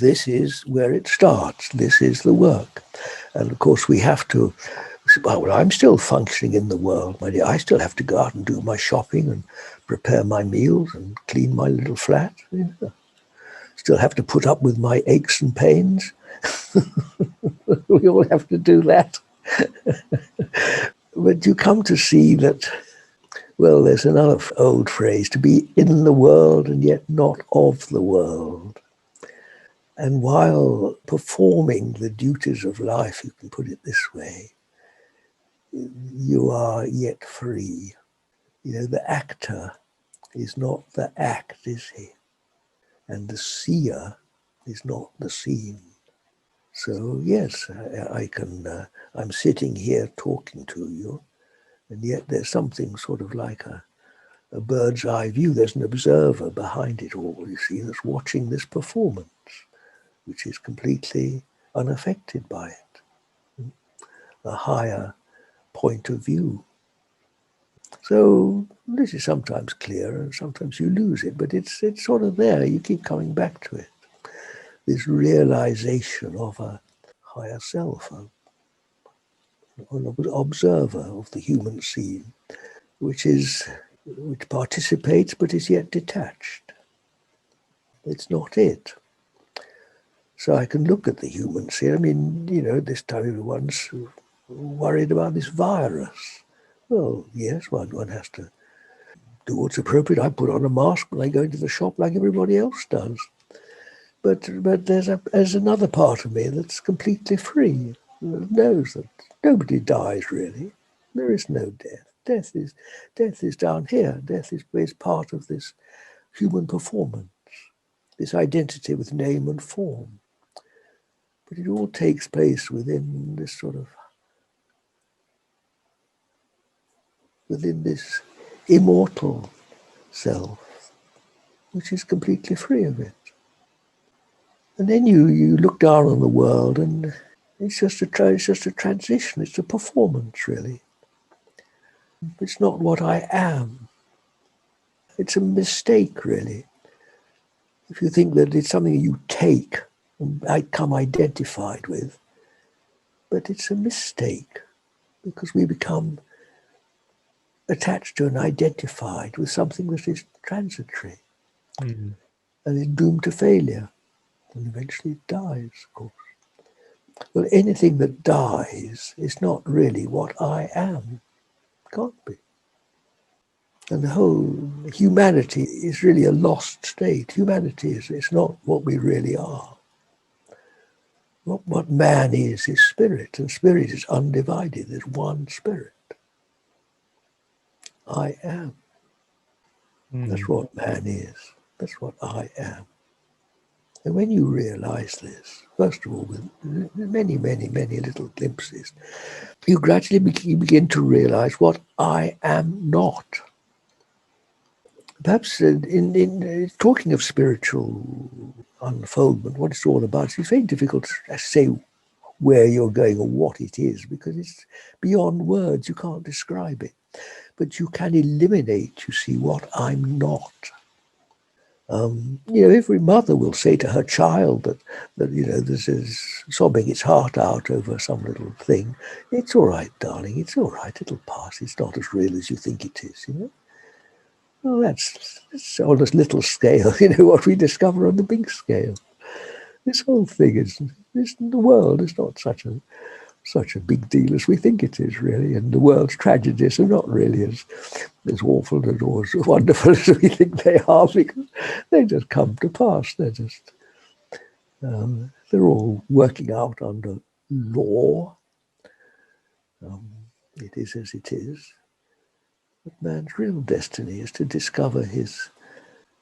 This is where it starts. This is the work. And of course we have to, well, I'm still functioning in the world, my dear. I still have to go out and do my shopping and prepare my meals and clean my little flat. You know. Still have to put up with my aches and pains. We all have to do that. But you come to see that, well, there's another old phrase, to be in the world and yet not of the world. And while performing the duties of life, you can put it this way, you are yet free. You know, the actor is not the act, is he? And the seer is not the seen. So yes, I'm sitting here talking to you, and yet there's something sort of like a bird's eye view. There's an observer behind it all, you see, that's watching this performance, which is completely unaffected by it. A higher point of view. So this is sometimes clear and sometimes you lose it, but it's sort of there. You keep coming back to it. This realization of a higher self, an observer of the human scene, which participates but is yet detached. It's not it. So I can look at the human scene. I mean, you know, this time everyone's worried about this virus. Well, yes, one has to do what's appropriate. I put on a mask when I go into the shop like everybody else does. But there's another part of me that's completely free, that knows that nobody dies really. There is no death. Death is down here. Death is part of this human performance, this identity with name and form. But it all takes place within this within this immortal self, which is completely free of it. And then you look down on the world, and it's just a transition. It's a performance, really. It's not what I am. It's a mistake, really. If you think that it's something you take and become identified with, but it's a mistake because we become attached to and identified with something that is transitory and is doomed to failure, and eventually it dies, of course. Well, anything that dies is not really what I am. It can't be. And the whole humanity is really a lost state. Humanity is not what we really are. What man is spirit, and spirit is undivided. There's one spirit. I am. That's what man is. That's what I am. And when you realize this, first of all, with many, many, many little glimpses, you gradually begin to realize what I am not. Perhaps in talking of spiritual unfoldment, what it's all about, it's very difficult to say where you're going or what it is, because it's beyond words. You can't describe it. But you can eliminate, you see, what I'm not. You know, every mother will say to her child that you know, this is sobbing its heart out over some little thing. It's all right, darling. It's all right. It'll pass. It's not as real as you think it is, you know. Well, that's on this little scale, you know, what we discover on the big scale. This whole thing the world is not such a big deal as we think it is, really, and the world's tragedies are not really as awful and as wonderful as we think they are, because they just come to pass. They're all working out under law. It is as it is. But man's real destiny is to discover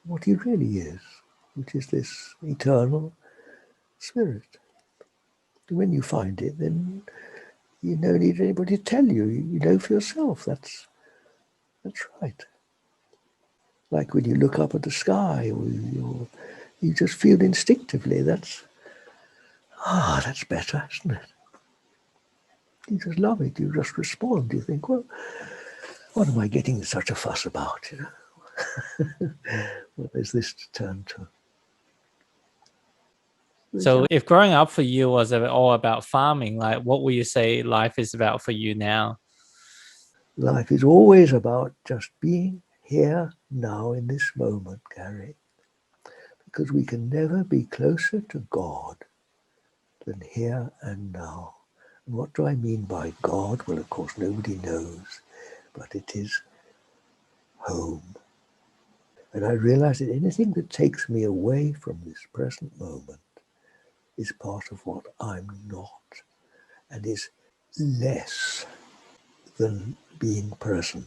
what he really is, which is this eternal spirit. And when you find it, then you don't need anybody to tell you. You know for yourself. That's right. Like when you look up at the sky, or you just feel instinctively that's better, isn't it? You just love it. You just respond. You think, well, what am I getting such a fuss about? You know, what is this to turn to? So if growing up for you was all about farming, like what would you say life is about for you now? Life is always about just being here now in this moment, Gary, because we can never be closer to God than here and now. And what do I mean by God? Well, of course, nobody knows, but it is home. And I realize that anything that takes me away from this present moment is part of what I'm not and is less than being present.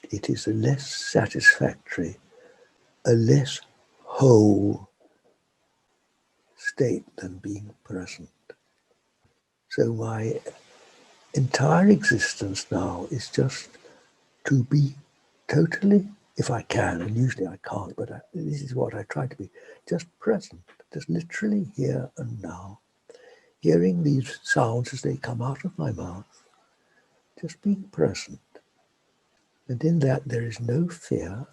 It is a less satisfactory, a less whole state than being present. So my entire existence now is just to be totally, if I can, and usually I can't, but this is what I try to be, just present, just literally here and now, hearing these sounds as they come out of my mouth, just being present. And in that there is no fear.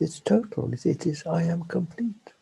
It's total. It is, I am complete.